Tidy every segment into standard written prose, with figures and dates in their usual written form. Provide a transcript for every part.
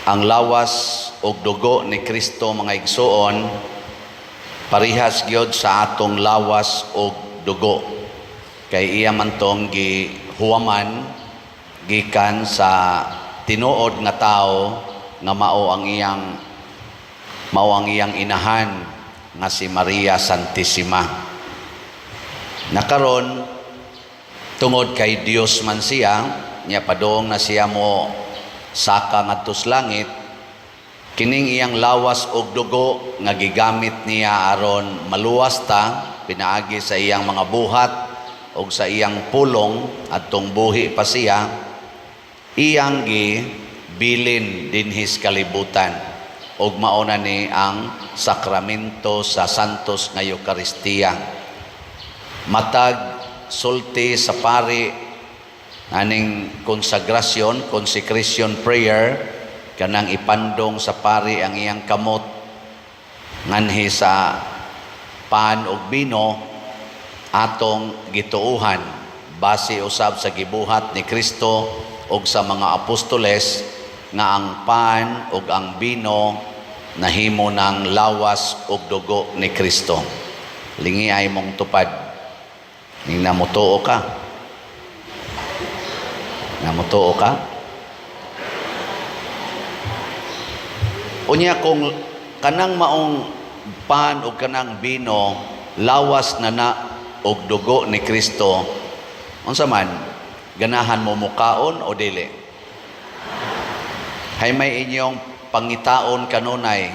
ang lawas ug dugo ni Kristo mga igsoon parihas gyud sa atong lawas ug dugo, kay iya man tong gihuwaman gikan sa tinuod nga tao nga mao ang iyang inahan nga si Maria Santissima. Nakaron tungod kay Dios man siya, nya padong na siya mo saka ngadto sa langit, kining iyang lawas og dugo nga gigamit niya aron maluwas ta pinaagi sa iyang mga buhat og sa iyang pulong adtong buhi pa siya, iyang gibilin dinhis kalibutan og mauna ni ang sakramento sa Santos nga Eucharistia. Matag sulti sa pari aning consecration prayer, kanang ipandong sa pari ang iyang kamot nganhi sa pan ug bino atong gituuhan base usab sa gibuhat ni Kristo ug sa mga apostoles nga ang pan ug ang bino nahimo ng lawas ug dugo ni Kristo. Lingi ay mong tupad. Ning namutuo ka. Namutuo ka? Unya kung kanang maong pan o kanang bino, lawas na og dugo ni Kristo, unsa man, ganahan mo mukaon o dili? Hay may inyong pangitaon kanunay,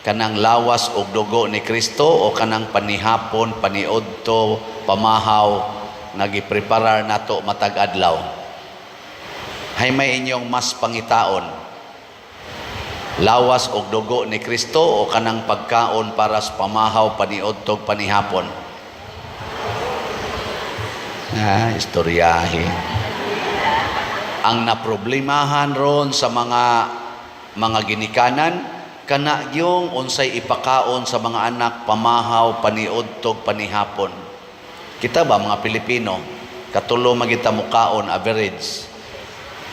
kanang lawas og dugo ni Kristo o kanang panihapon, paniudto, pamahaw, nagipreparar nato matag adlaw? Hay may inyong mas pangitaon, lawas og dugo ni Kristo o kanang pagkaon para sa pamahaw, paniudtog, panihapon? Istoryahe. Ang naproblemahan ron sa mga ginikanan, kana yung unsay ipakaon sa mga anak, pamahaw, paniudtog, panihapon. Kita ba mga Pilipino, katulo magita mukaon average.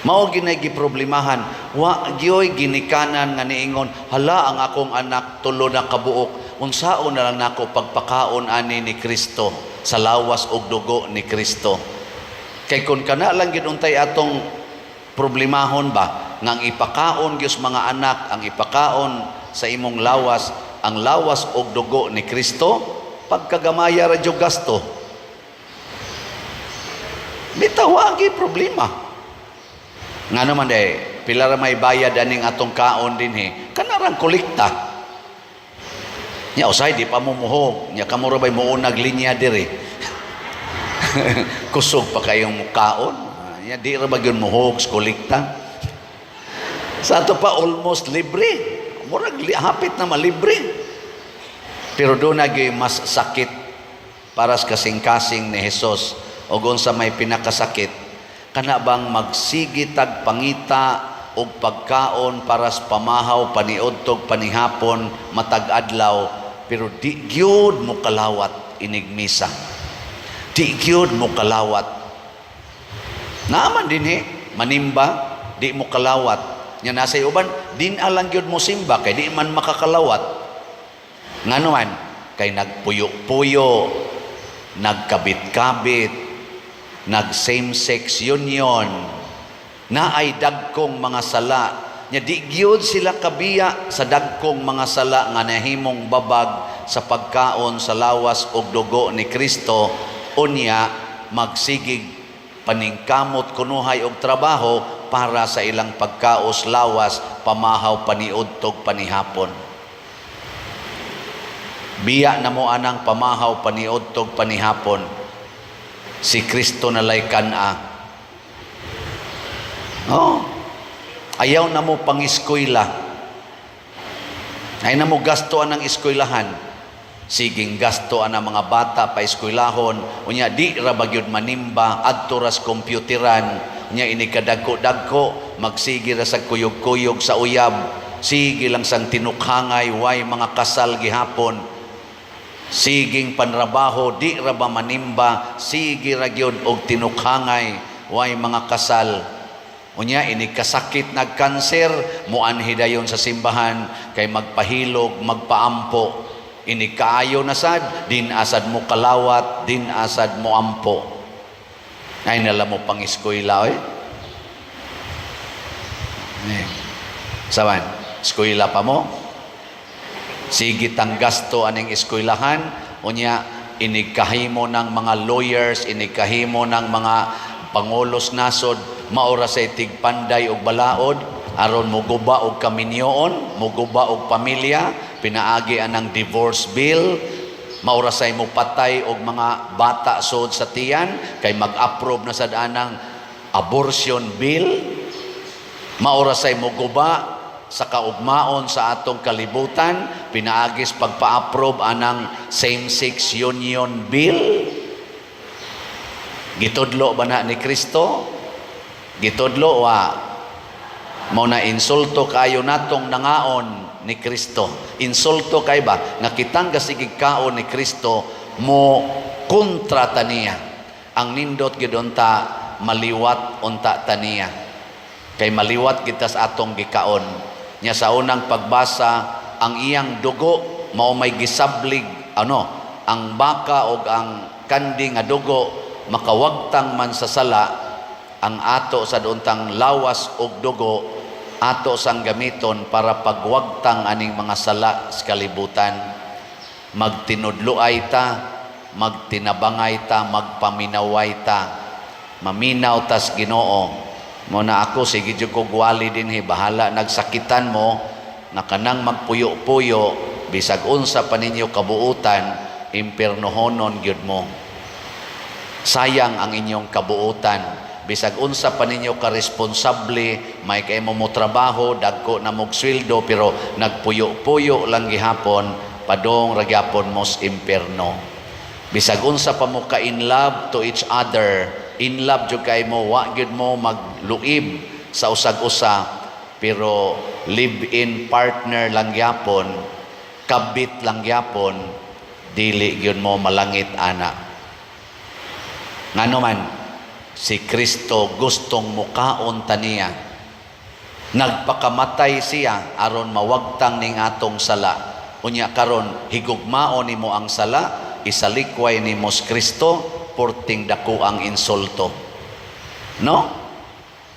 Mao ginay giproblemahan, wa gyoy ginikanan nga niingon, hala ang akong anak tulo na kabuok, unsaon na lang nako pagpakaon ani ni Kristo sa lawas ug dugo ni Kristo. Kay kun kana lang gid untay atong problemahon ba, nga ang ipakaon gyud mga anak, ang ipakaon sa imong lawas, ang lawas ug dugo ni Kristo, pagkagamaya ra jud gasto. Bitaw gi problema. Nga naman pila ra may bayad aning atong kaon dinhi, kanarang kolekta. Nya usay di pa mumuhog, nya kamo ra bay muunag linya diri. Kusog pa kayong kaon. Nya di ra ba gyud muhog sa kolekta. Sa ato pa almost libre. Murag hapit na malibre. Pero doon na mas sakit para sa kasing-kasing ni Jesus o unsa may pinakasakit, kana bang magsigitag pangita og pagkaon para sa pamahaw, paniudtog, panihapon, matag adlaw, pero di gyud mo kalawat inig misa. Di gyud mo kalawat. Naaman dinhi manimba, di mo kalawat. Nya nasay uban din alang gyud mo simba kay di man makakalawat. Nganuman kay nagpuyo-puyo, nagkabit-kabit, nag same-sex union, na ay dagkong mga sala. Nya di gyud sila kabiya sa dagkong mga sala nga nahimong babag sa pagkaon sa lawas ug dugo ni Kristo. Unya magsigig paningkamot kunuhay og trabaho para sa ilang pagkaos, lawas, pamahaw, paniudtog, panihapon. Biya na mo anang pamahaw, paniudtog, panihapon. Si Kristo nalay kana. Ayaw na mo pangiskwela. Ay na mo gastoan ng eskwelahan. Siging gastoan ang mga bata pa eskwelahon. Unya di ra bagyod manimba adto ras kompyuteran. Unya ini kadagko-dagko magsigi ra sa kuyog-kuyog sa uyab. Sige lang sang tinukhangay way mga kasal gihapon. Siging panrabaho, di ra ba manimba, sige ra gyud og tinukhangay, way mga kasal. Unya, inikasakit nagkanser, muanhi dayon sa simbahan, kay magpahilog, magpaampo. Inikaayo na sad, din asad mo kalawat, din asad mo ampo. Ay, nala mo pang eskwela, Saban, eskwela pa mo? Sige tang gasto aning eskwelahan, unya, inikahimo ng mga lawyers, inikahimo ng mga pangulos nasod, maura sa tigpanday og balaod, aron muguba og kaminyoon, muguba og pamilya, pinaagi anang divorce bill, maura say mo patay og mga bata sod sa tiyan, kay mag-approve na sad anang abortion bill, maura say muguba sa kaugmaon sa atong kalibutan, pinaagis pagpa-approve anang same-sex union bill. Gitudlo ba na ni Kristo? Gitudlo wa mo na insulto kayo natong nangaon ni Kristo. Insulto kay ba nga kitang gasigig kaon ni Kristo mo kontra taniya. Ang nindot gid unta maliwat unta taniya. Kay maliwat kita sa atong gikaon. Nya sa unang pagbasa, ang iyang dugo mao may gisablig ang baka og ang kandi nga dugo makawagtang man sa sala, ang ato sa duntang lawas og dugo ato sang gamiton para pagwagtang aning mga sala sa kalibutan. Magtinudloay ta, magtinabangay ta, magpaminaway ta, maminaw tas Ginoo. Mo na ako, sige dyan ko gwali din, bahala nagsakitan mo, na kanang magpuyo-puyo, bisag unsa pa ninyo kabuutan, impiernohonon gyud mo. Sayang ang inyong kabuutan, bisag unsa pa ninyo karesponsable, may kayo mo trabaho, dagko na mong sweldo, pero nagpuyo-puyo lang gihapon, padong ragyapon mos impierno. Bisag unsa pa mo ka in love to each other, in love jud kay mo, wa gyud mo magluib sa usag-usa, pero live-in partner lang gyapon, kabit lang gyapon, dili gyud mo malangit ana. Ngano man si Kristo gustong mukaon taniya, nagpakamatay siya aron mawagtang ning atong sala. Unya karon higugmaon nimo ang sala, isalikway nimo si Kristo, porting dako ang insulto. No?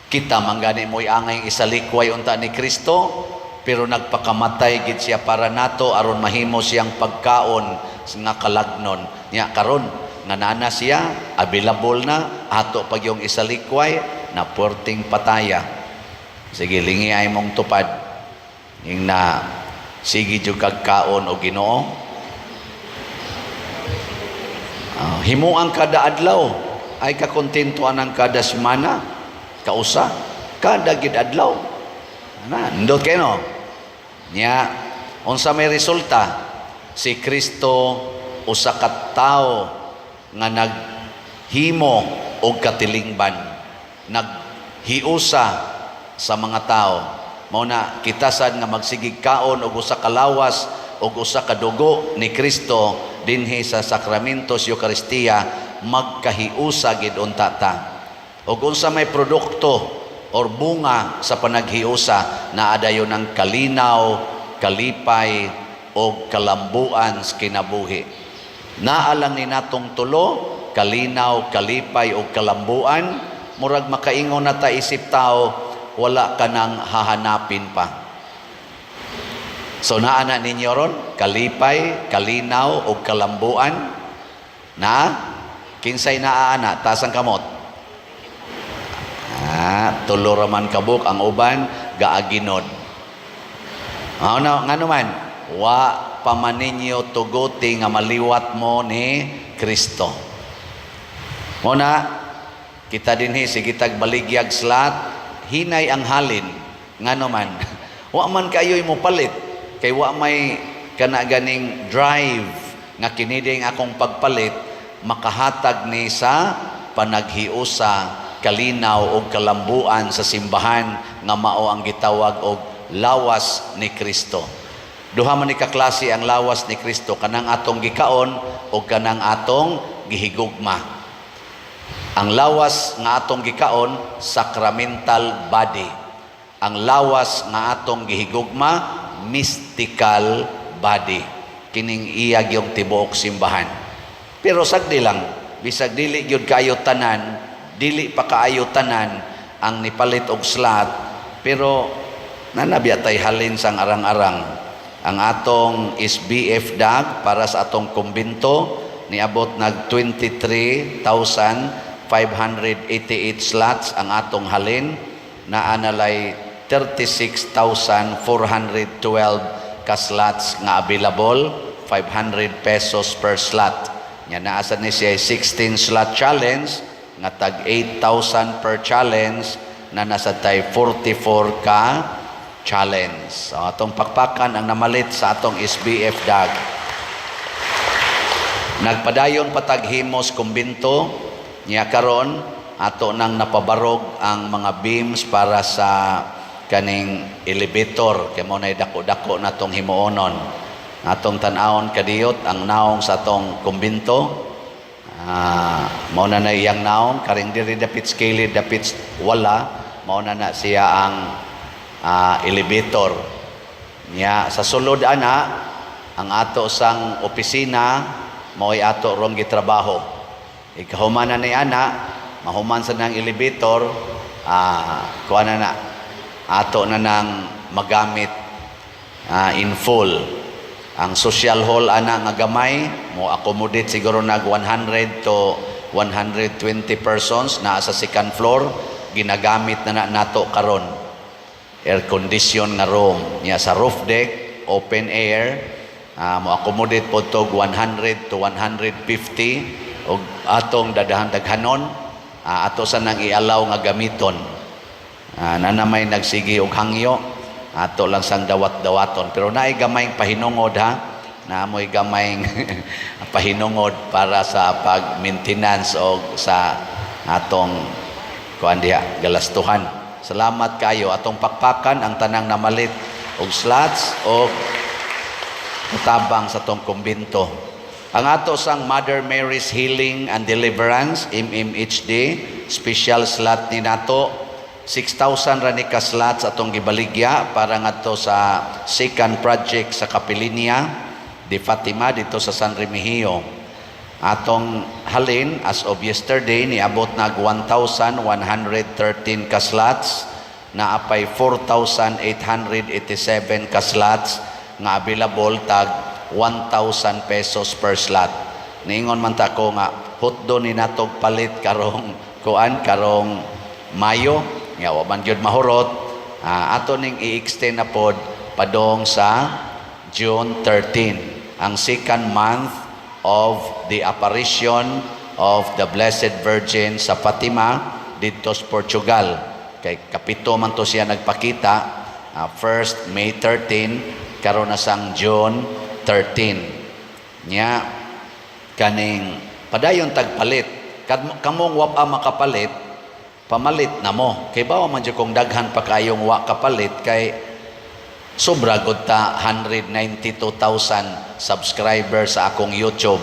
Kita manggani mo'y angay isalikway unta ni Kristo, pero nagpakamatay gid siya para nato aron mahimo siyang pagkaon nga kalagnon. Nya karon nga nana siya, available na, ato pag yung isalikway na porting pataya. Sige, lingi ay mong tupad. Yung na sige jud kagkaon o Ginoo. Himuang kada adlaw ay kakontentuan ang kada semana, kausa, kada gid adlaw. Ndot kayo no? Nya, unsa may resulta? Si Kristo usa ka tawo nga naghimo og katilingban, naghiusa sa mga tao. Mao na kita sad nga magsigig kaon og usa ka lawas og usa ka dugo ni Kristo dinhi sa sakramentos Eucharistia, magkahiusa gid unta ta. Og unsa may produkto or bunga sa panaghiusa, naa dayon ng kalinaw, kalipay o kalambuan sa kinabuhi. Naa lang ni natong tulo, kalinaw, kalipay o kalambuan, murag makaingon na ta isip tao, wala ka nang hahanapin pa. So naana ninyo ron, kalipay, kalinaw o kalambuan, na kinsay naaana, tasang kamot. Tulo raman kabuk ang uban, gaaginod. Nga naman, wa paman ninyo tuguti nga maliwat mo ni Kristo. Muna, kita dinhi, sige tagbaligya slat, hinay ang halin, nga naman, wa man kayo'y mo palit, kay wa may kanaganing drive nga kiniding akong pagpalit, makahatag ni sa panaghiusa, kalinaw o kalambuan sa simbahan nga mao ang gitawag og lawas ni Kristo. Duha man ni kaklase ang lawas ni Kristo, kanang atong gikaon o kanang atong gihigugma. Ang lawas nga atong gikaon, sacramental body. Ang lawas nga atong gihigugma, mystical body. Kining iyag yung tibuok simbahan. Pero sagdi lang, bisag dili gyud kaayo tanan, dili pa kaayo tanan ang nipalit og slot, pero nanabiyatay halin sang arang-arang. Ang atong SBF DAG para sa atong kumbinto niabot nag 23,588 slots ang atong halin, na analay 36,412 ka slots nga available, 500 pesos per slot. Nya naasa ni siya 16 slot challenge nga tag 8,000 per challenge, na nasa tay 44 ka challenge. So atong pakpakan ang namalit sa atong SBF DAG. Nagpadayon pataghimos kumbinto niya karon, ato nang napabarog ang mga beams para sa kaning elevator, kay mo nay dako-dako natong himuonon. Atong tan-awon kadiyot ang naong sa atong kumbinto. Mao na iyang naong, karing diri dapit skilid, dapit wala, mao na siya ang elevator. Nya sa sulod ana, ang ato sang opisina, mao'y ato rong gitrabaho. Ikahuman na ni ana, mahuman sa nang elevator, kuha na ato na nang magamit in full. Ang social hall ana nga gamay, mo accommodate siguro nag 100 to 120 persons na sa second floor, ginagamit na nato karon. Air condition nga room. Nya sa roof deck, open air, mo accommodate po to 100 to 150 og atong daghanon, ato sa nang ialaw nga gamiton. Na may nagsigi og hangyo, ato lang sang dawat-dawaton, pero naay gamayng pahinungod ha, na amoy gamayng pahinungod para sa pag-maintenance o sa atong kuan diha galastuhan. Salamat kayo, atong pakpakan ang tanang namalit og slots o tabang sa atong kumbinto. Ang ato sang Mother Mary's Healing and Deliverance MMHD special slot ni nato, 6,000 rani ka slots atong gibaligya para ngadto sa second project sa Capilinia de Fatima dito sa San Remigio. Atong halin as of yesterday niabot nag 1,113 ka slots, na apay 4,887 ka slots nga available, tag 1,000 pesos per slot. Niingon man ta ko nga hutdo ni natog palit karong karong Mayo, nga wa man gyud mahurot, ato ning i-extend na pod padong sa June 13, ang second month of the apparition of the Blessed Virgin sa Fatima dito sa Portugal. Kay kapito man to siya nagpakita, first May 13 karon na sang June 13. Nya kaning padayon tagpalit, kamong wa pa makapalit, pamalit na mo. Kay bawa man dyan kung daghan pa kayong wa kapalit, kay sobra gud ta 192,000 subscribers sa akong YouTube.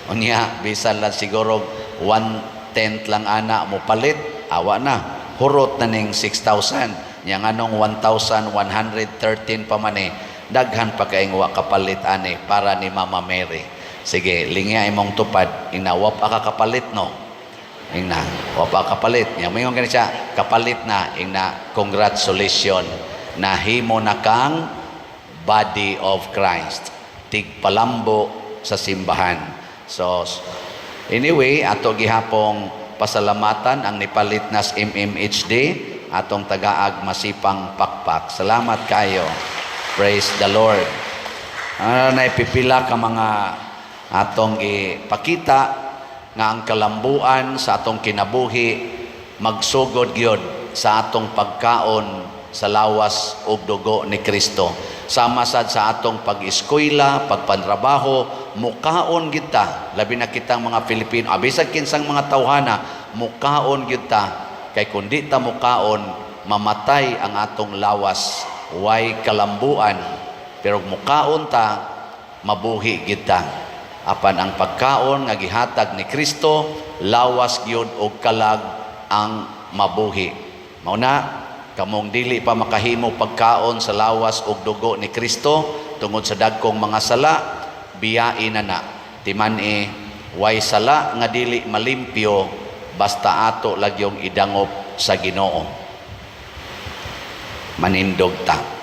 Unya, bisan lang siguro 1/10 lang ana mo palit, awa na. Hurot na ning 6,000. Yang anong 1,113 pa man daghan pa kayong wa kapalit ani para ni Mama Mary. Sige, lingya imong tupad, inawa pa ka kapalit no. Ingna, wapa kapalit. Yang mayroon ka siya, kapalit na. Ingna, congratulations. Nahimo na kang body of Christ. Tigpalambo sa simbahan. So, anyway, ato gihapong pasalamatan ang nipalit nas MMHD, atong tagaag masipang pakpak. Salamat kayo. Praise the Lord. Naipipila ka mga atong ipakita nga ang kalambuan sa atong kinabuhi magsugod gyud sa atong pagkaon sa lawas ug dugo ni Kristo. Sama sad sa atong pag-eskwela, pagpantrabaho, mukaon gyud ta. Labi na kitang mga Pilipino, abisag kinsang mga tawhana, mukaon gyud ta. Kay kundi ta mukaon, mamatay ang atong lawas, way kalambuan. Pero mukaon ta, mabuhi gyud ta. Apan ang pagkaon nga gihatag ni Kristo lawas gyud og kalag ang mabuhi. Mao na kamong dili pa makahimo pagkaon sa lawas og dugo ni Kristo tungod sa dagkong mga sala, biyain na timan-i way sala nga dili malimpyo basta ato lagyong idangop sa Ginoo. Manindog ta.